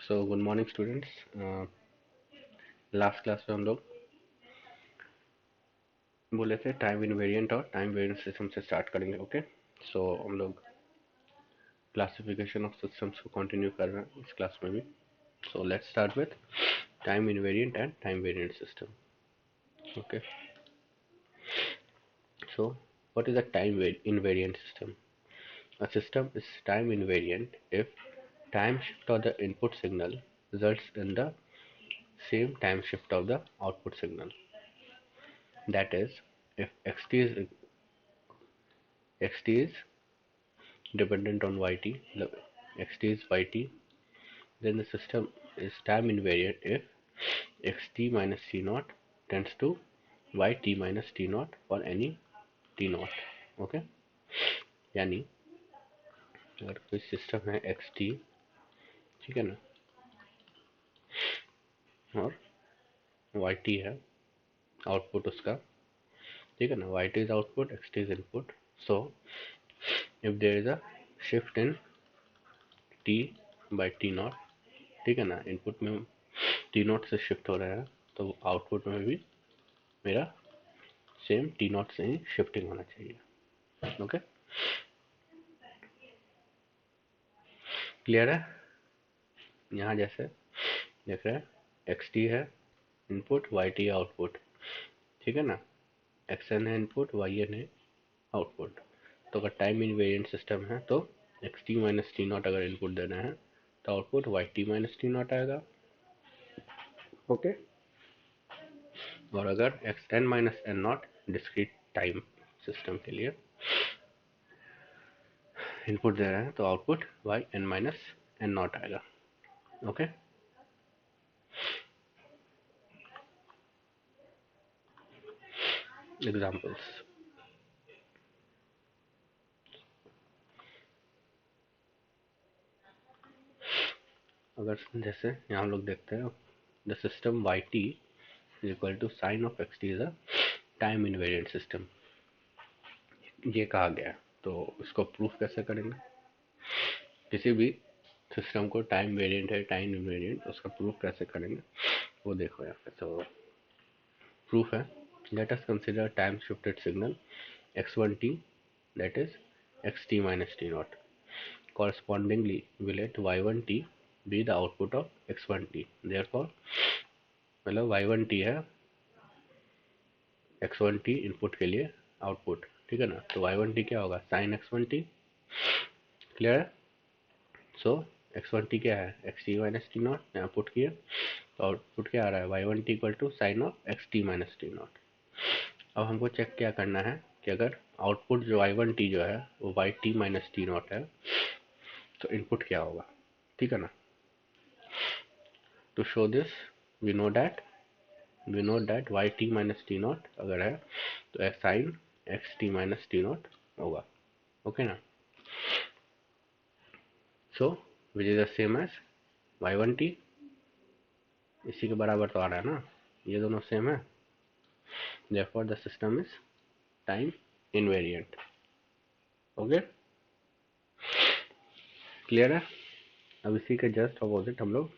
So good morning students. Last class में हम लोग बोले थे टाइम इनवेरिएंट और टाइम वेरिएंट सिस्टम से स्टार्ट करेंगे। ओके, सो हम लोग क्लासिफिकेशन ऑफ सिस्टम्स को कंटिन्यू कर रहे हैं इस क्लास में भी। So let's start with time invariant and time variant system. Okay, so what is a time invariant system? A system is time invariant if time shift of the input signal results in the same time shift of the output signal. That is, if xt is dependent on yt, the xt is yt, then the system is time invariant if xt minus t naught tends to yt minus t naught for any t naught. Okay, यानी अगर कोई system है xt, ठीक है ना, और yt है output उसका, ठीक है ना, yt is output, xt is input. So if there is a shift in t by t naught, ठीक है ना, इनपुट में टी नॉट से शिफ्ट हो रहा है तो आउटपुट में भी मेरा सेम टी नॉट से ही शिफ्टिंग होना चाहिए. ओके, क्लियर है? यहाँ जैसे देख रहे हैं एक्स टी है इनपुट, वाई टी आउटपुट, ठीक है ना, एक्स एन है इनपुट, वाई एन है आउटपुट. तो अगर टाइम इनवेरिएंट सिस्टम है तो X T minus T naught अगर इनपुट देना है तो output Y T minus T naught आएगा. ओके, और अगर X N minus N naught discrete time system के लिए इनपुट दे रहे हैं तो output Y N minus N not आएगा. Okay, examples. अगर जैसे यहाँ हम लोग देखते हैं the system Y T is equal to sine of X T is a time invariant system, ये कहा गया है. तो इसको प्रूफ कैसे करेंगे? किसी भी सिस्टम को टाइम वेरिएंट है टाइम इनवेरिएंट, उसका प्रूफ कैसे करेंगे वो देखो यहाँ पे. तो प्रूफ है, let us consider time shifted signal x1t, that is xt minus t naught. Correspondingly, we let y1t be the output of x1t. Therefore, मतलब y1t है x1t इनपुट के लिए आउटपुट, ठीक है ना. तो y1t क्या होगा? Sign x1t. क्लियर है? सो x1t क्या है? xt माइनस टी नॉट यहाँ पुट किए तो आउटपुट क्या आ रहा है? y1t equal to sine of xt minus T naught. अब हमको चेक क्या करना है कि अगर आउटपुट जो y1t जो है वो yt माइनस टी नॉट है तो इनपुट क्या होगा, ठीक है ना. To show this we know that yt minus T naught अगर है तो sine x T minus T naught होगा. ओके ना. So which is the same as y1t, इसी के बराबर तो आ रहा है ना, ये दोनों सेम है. therefore the system is time invariant. Okay, clear है? अब इसी के जस्ट अपोजिट हम लोग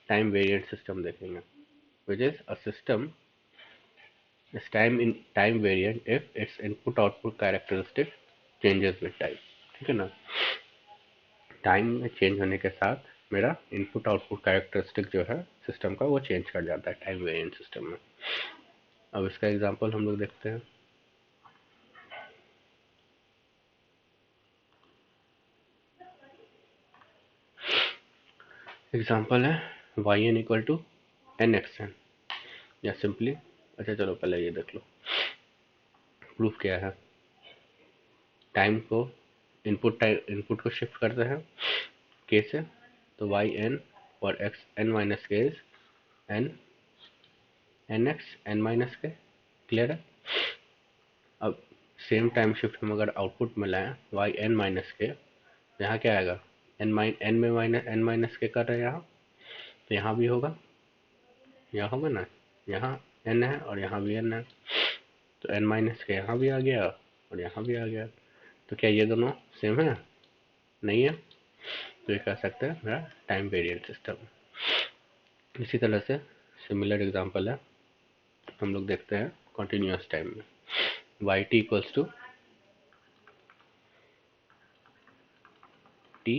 टाइम वेरिएंट सिस्टम देखेंगे, which is a system is time variant if its input output characteristic changes with time. ठीक है ना, टाइम में चेंज होने के साथ मेरा इनपुट आउटपुट कैरेक्टरिस्टिक जो है सिस्टम का वो चेंज कर जाता है टाइम वेरिएंट सिस्टम में. अब इसका एग्जांपल हम लोग देखते हैं. एग्जांपल है Y N equal to N X N, या सिंपली, अच्छा चलो पहले ये देख लो प्रूफ क्या है. टाइम को इनपुट को शिफ्ट करते हैं के से, तो वाई एन और X N minus K is N N X N minus K. Clear है? अब सेम टाइम शिफ्ट में अगर आउटपुट में लाएं वाई एन माइनस के, तो यहाँ क्या आएगा? एन में माइनस एन माइनस के कर रहे हैं यहाँ, तो यहाँ भी होगा, यहाँ होगा ना, यहाँ एन है और यहाँ भी एन है, तो एन माइनस के यहाँ भी आ गया और यहाँ भी आ गया. तो क्या ये दोनों सेम है? नहीं है. तो ये कह सकते हैं मेरा टाइम वेरिएंट सिस्टम. इसी तरह से सिमिलर एग्जांपल है, हम लोग देखते हैं कंटिन्यूअस टाइम में। Y T equals to T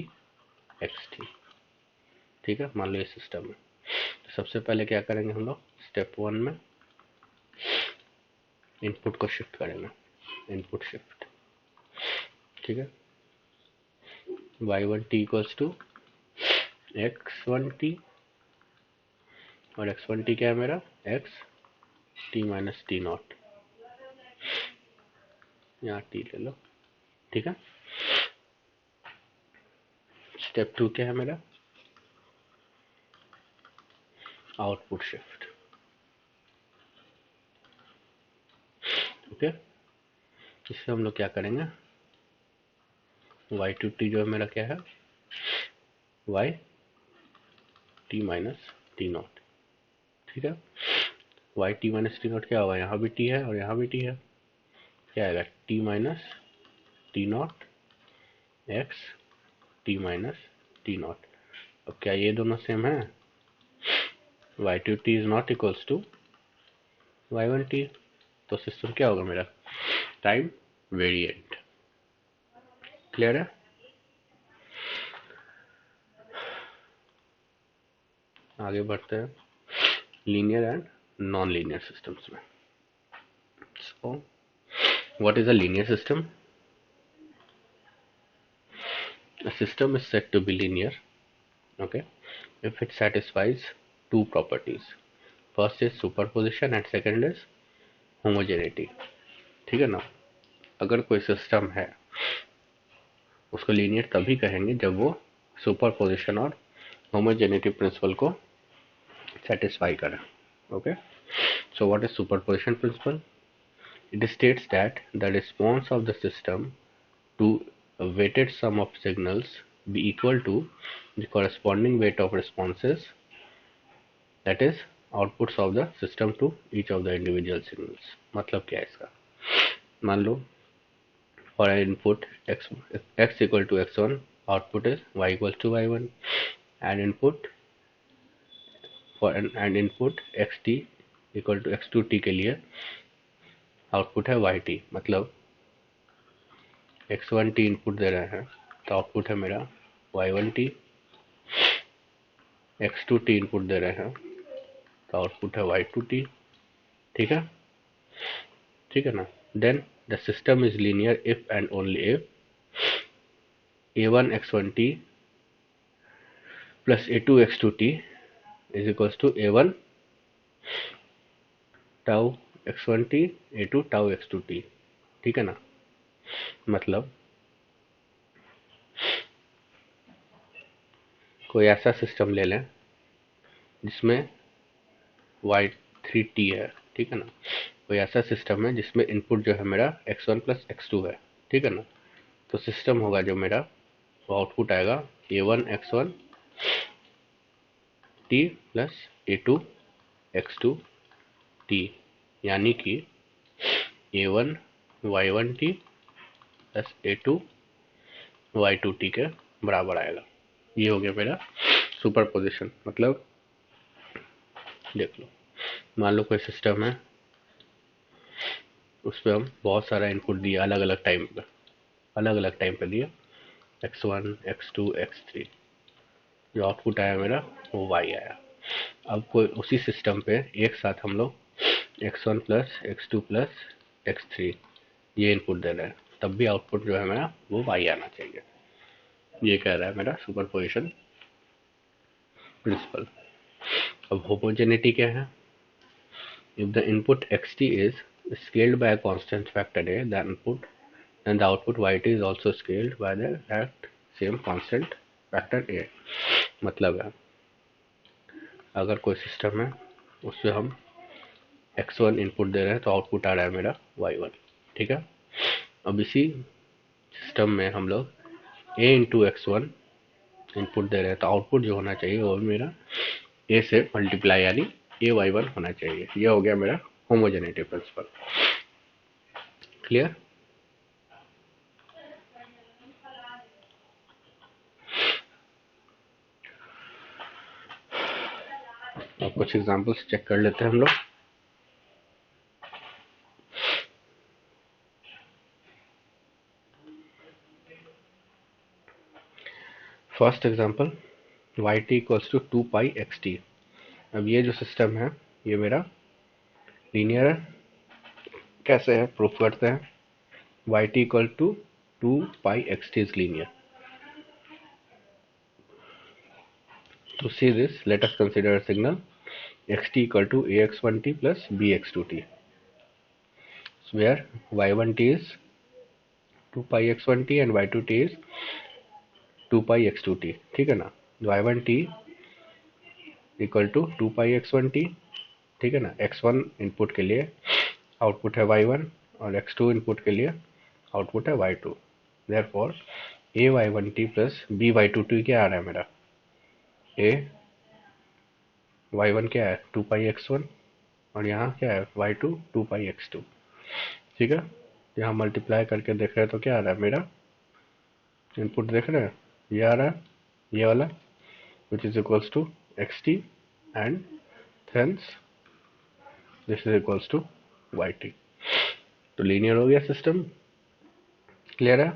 X T, ठीक है। मान लो ये सिस्टम है, तो सबसे पहले क्या करेंगे हम लोग, स्टेप 1 में इनपुट को शिफ्ट करेंगे, इनपुट शिफ्ट, ठीक है। y1 t equals to x1 t, और x1 t क्या है मेरा, x t minus T naught, यहाँ t ले लो, ठीक है। स्टेप 2 क्या है मेरा, आउटपुट शिफ्ट, ओके। इससे हम लोग क्या करेंगे, y2 t जो है मेरा क्या है, y t minus T not, ठीक है। y t minus T not क्या होगा, यहाँ भी t है और यहाँ भी t है, क्या आएगा, t minus T naught x t minus T naught. अब क्या ये दोनों सेम है, y2 t is not equals to y1 t, तो सिस्टम क्या होगा मेरा, टाइम वेरिएंट। क्लियर है। आगे बढ़ते हैं linear and non linear systems में। So what is a linear system? A system is said to be linear, okay, if it satisfies two properties. First is superposition and second is homogeneity, ठीक है ना। अगर कोई system है उसको linear तभी कहेंगे जब वो सुपरपोजिशन और होमोजेनिटी प्रिंसिपल को सेटिस्फाई करे, okay. So what is superposition principle? It states that the response of the system to a weighted sum of signals be equal to the corresponding weight of responses, that is outputs of the system to each of the individual signals। मतलब क्या है इसका, मान लो for an input x equal to x1, output is y equals to y1, and input xt equal to x2t के लिए output है yt। मतलब x1t input दे रहे हैं तो आउटपुट है मेरा y1t, x2t इनपुट दे रहे हैं तो आउटपुट है y2t, ठीक है, ठीक है ना। Then the system is linear if and only if a1 x1t plus a2 x2t is equals to a1 tau x1t a2 tau x2t, ठीक है ना। मतलब कोई ऐसा सिस्टम ले लें जिसमें y3t है, ठीक है ना। कोई ऐसा सिस्टम है जिसमें इनपुट जो है मेरा x1 प्लस x2 है, ठीक है ना। तो सिस्टम होगा जो मेरा, वो आउटपुट आएगा a1 x1 t plus a2 x2 t, यानी कि a1 y1 t plus a2 y2 t के बराबर आएगा। ये हो गया मेरा सुपरपोजिशन। मतलब देख लो, मान लो कोई सिस्टम है, उस पर हम बहुत सारा इनपुट दिए अलग अलग टाइम पे दिए x1 x2 x3, जो आउटपुट आया मेरा वो y आया। अब कोई उसी सिस्टम पे एक साथ हम लोग x1 plus x2 plus x3 ये इनपुट दे रहे हैं, तब भी आउटपुट जो है मेरा वो y आना चाहिए। ये कह रहा है मेरा सुपरपोजिशन प्रिंसिपल। अब होमोजेनिटी क्या है? If the input xt is scaled by a constant factor a, the output yt is also scaled by that same constant factor a। मतलब है अगर कोई सिस्टम है उससे हम x1 इनपुट दे रहे हैं तो आउटपुट आ रहा है मेरा y1, ठीक है। अब इसी सिस्टम में हम लोग a इंटू x1 इनपुट दे रहे हैं तो आउटपुट जो होना चाहिए वो मेरा a से मल्टीप्लाई यानी ay1 होना चाहिए। ये हो गया मेरा होमोजेनिटी प्रिंसिपल। क्लियर? अब कुछ एग्जांपल्स चेक कर लेते हैं हम लोग। First example Y T equals to 2π/xt। अब ये जो सिस्टम है ये मेरा लीनियर है। कैसे है प्रूफ करते हैं। Y T equal to 2π/xt is linear. To see this, let us consider a signal xt equal to ax1t plus bx2t, where y1t is 2πx1t and y2t is 2πx2t। ठीक है ना। y1t equal to 2πx1t। ठीक है ना। x1 input के लिए output है y1 और x2 इनपुट के लिए आउटपुट है y2। Therefore a y1t plus b y2t क्या आ रहा है मेरा। a y1 क्या है 2πx1 और यहाँ क्या है y2 2πx2। ठीक है। यहाँ मल्टीप्लाई करके देख रहे हैं तो क्या आ रहा है मेरा इनपुट देख रहे हैं ये आ रहा है ये वाला which is equals to xt and hence this is equals to yt। तो लीनियर हो गया सिस्टम। क्लियर है।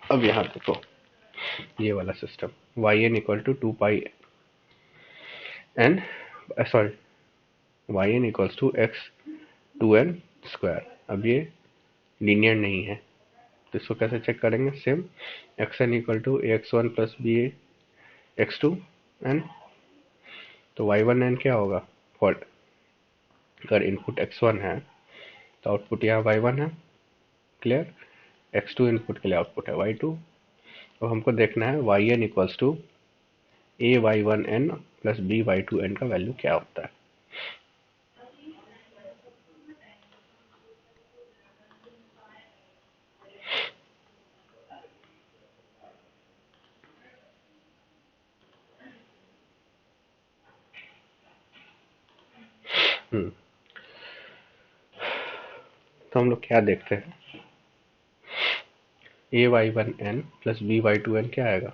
अब यहाँ देखो ये वाला system yn equal to 2πn sorry yn equals to x2n square. अब ये लीनियर नहीं है तो इसको कैसे चेक करेंगे। Same xn equal to ax1 plus B x2 n। तो y1n क्या होगा। फॉर अगर इनपुट x1 है तो आउटपुट यहाँ y1 है। क्लियर। x2 इनपुट के लिए आउटपुट है y2। तो हमको देखना है yn equals to a y1n plus b y2n का वैल्यू क्या होता है। तो हम लोग क्या देखते हैं a y1n plus b y2n क्या आएगा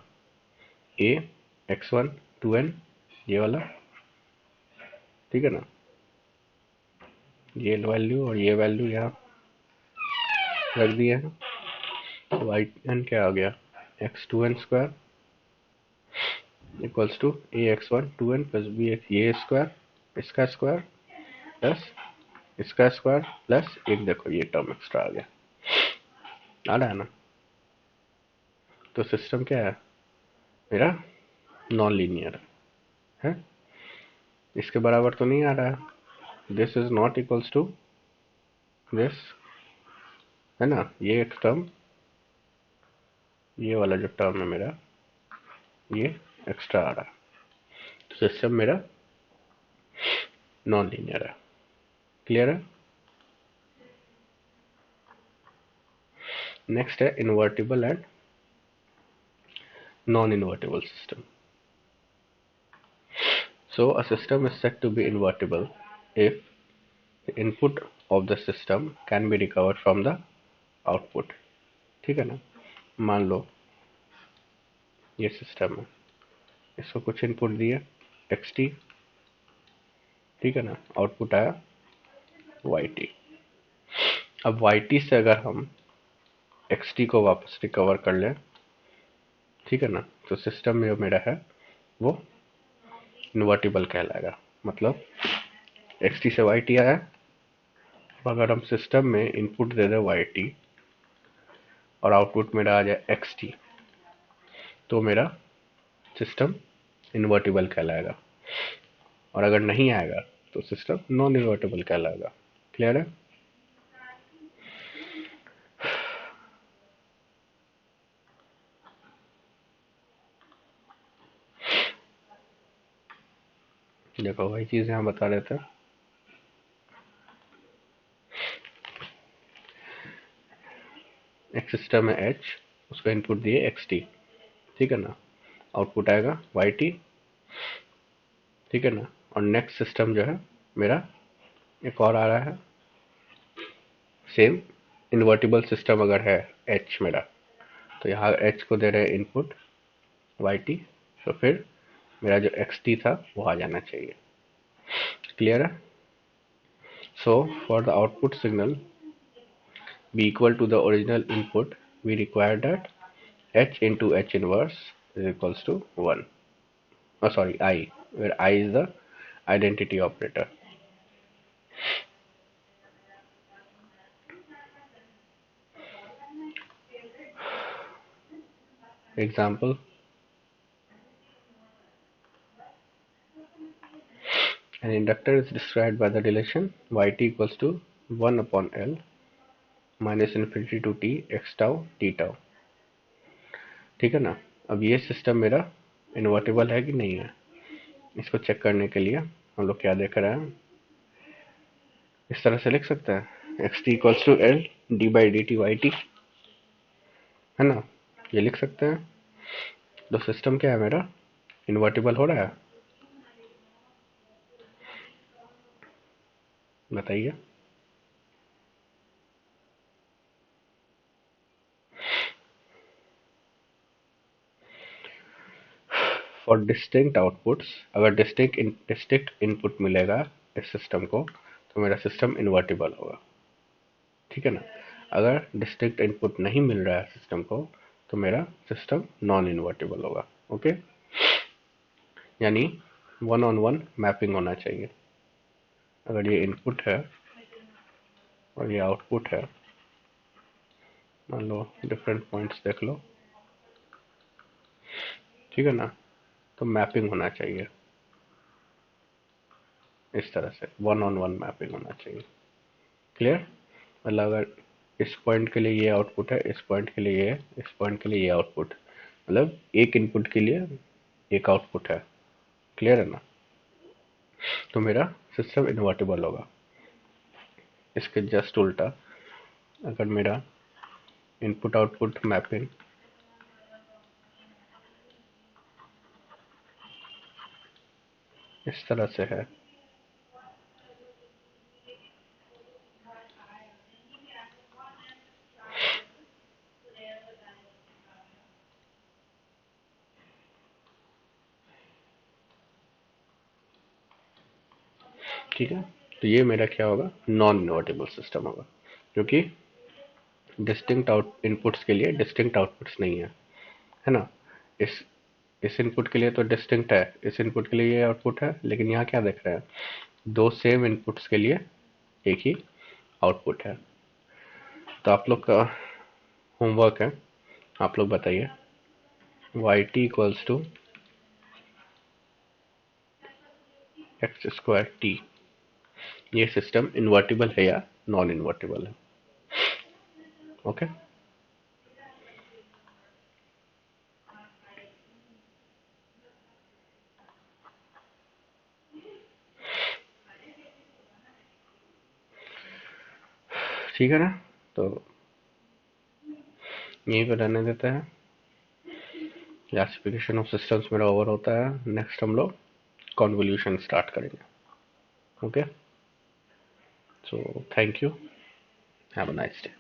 a x1 2n ये वाला। ठीक है ना। ये वैल्यू और ये वैल्यू यहाँ रख दिए हैं। तो y1 क्या आ गया x2n square equals to a x1 2n plus b ये स्क्वायर इसका स्क्वायर प्लस इसका स्क्वायर प्लस एक देखो ये टर्म एक्स्ट्रा आ गया आ रहा है ना। तो सिस्टम क्या है मेरा नॉन लीनियर है। इसके बराबर तो नहीं आ रहा है। This is not equals to this है ना। ये एक टर्म ये वाला जो टर्म है मेरा ये एक्स्ट्रा आ रहा है। तो सिस्टम मेरा नॉन लीनियर है। क्लियर है। नेक्स्ट है invertible and non invertible system. So a system is said to be invertible if the input of the system can be recovered from the output। ठीक है ना। मान लो ये सिस्टम है इसको कुछ इनपुट दिया xt। ठीक है ना। आउटपुट आया yt। अब yt से अगर हम xt को वापस रिकवर कर लें ठीक है ना तो सिस्टम में जो मेरा है वो इन्वर्टिबल कहलाएगा। मतलब xt से yt आया। अगर हम सिस्टम में इनपुट दे दें yt और आउटपुट मेरा आ जाए xt तो मेरा सिस्टम इन्वर्टिबल कहलाएगा। और अगर नहीं आएगा तो सिस्टम नॉन इन्वर्टिबल कहलाएगा। क्लियर है। देखो वही चीज यहाँ बता रहे थे। एक सिस्टम है h उसका इनपुट दिए xt। ठीक है ना। आउटपुट आएगा yt। ठीक है ना। और नेक्स्ट सिस्टम जो है मेरा एक और आ रहा है सेम इन्वर्टिबल सिस्टम अगर है h मेरा तो यहाँ h को दे रहे हैं इनपुट yt। तो फिर मेरा जो xt था वो आ जाना चाहिए। क्लियर है? So for the output signal be equal to the original input, we require that h into h inverse is equals to 1. Oh, sorry, I, where I is the identity operator. Example, an inductor is described by the relation yt equals to 1 upon L minus infinity to t x tau t tau. ठीक है ना? अब ये system मेरा invertible है कि नहीं है, इसको चेक करने के लिए हम लोग क्या देख रहे हैं, इस तरह से लिख सकते हैं X T equals to L D by D T Y T, है ना? ये लिख सकते हैं। तो सिस्टम क्या है मेरा, इन्वर्टिबल हो रहा है? बताइए। फॉर डिस्टिंक्ट आउटपुट्स, अगर डिस्टिंक्ट इनपुट मिलेगा इस सिस्टम को तो मेरा सिस्टम इन्वर्टिबल होगा। ठीक है ना? अगर डिस्टिंक्ट इनपुट नहीं मिल रहा है सिस्टम को तो मेरा सिस्टम नॉन इन्वर्टिबल होगा। ओके, यानी 1-on-1 मैपिंग होना चाहिए। अगर ये इनपुट है और ये आउटपुट है, मान लो डिफरेंट पॉइंट्स देख लो, ठीक है ना? तो मैपिंग होना चाहिए इस तरह से, 1-on-1 मैपिंग होना चाहिए। क्लियर? मतलब अगर इस पॉइंट के लिए ये आउटपुट है, इस पॉइंट के लिए ये, इस पॉइंट के लिए ये आउटपुट, मतलब एक इनपुट के लिए एक आउटपुट है। क्लियर है ना? तो मेरा सिस्टम इन्वर्टिबल होगा। इसके जस्ट उल्टा, अगर मेरा इनपुट आउटपुट मैपिंग इस तरह से है, ठीक है, तो ये मेरा क्या होगा, नॉन इन्वर्टिबल सिस्टम होगा, क्योंकि डिस्टिंक्ट आउट इनपुट्स के लिए डिस्टिंक्ट आउटपुट्स नहीं है ना? इस इस इनपुट के लिए तो डिस्टिंक्ट है, इस इनपुट के लिए ये आउटपुट है, लेकिन यहाँ क्या देख रहे हैं, दो सेम इनपुट्स के लिए एक ही आउटपुट है। तो आप लोग का होमवर्क है, आप लोग बताइए Y T equals to X square T, ये सिस्टम इन्वर्टिबल है या नॉन इन्वर्टिबल है? ओके, ठीक है ना? तो यहीं पे रहने देते हैं। क्लासिफिकेशन ऑफ सिस्टम्स मेरा ओवर होता है। नेक्स्ट हम लोग कॉन्वोल्यूशन स्टार्ट करेंगे। Okay, so thank you, have a nice day.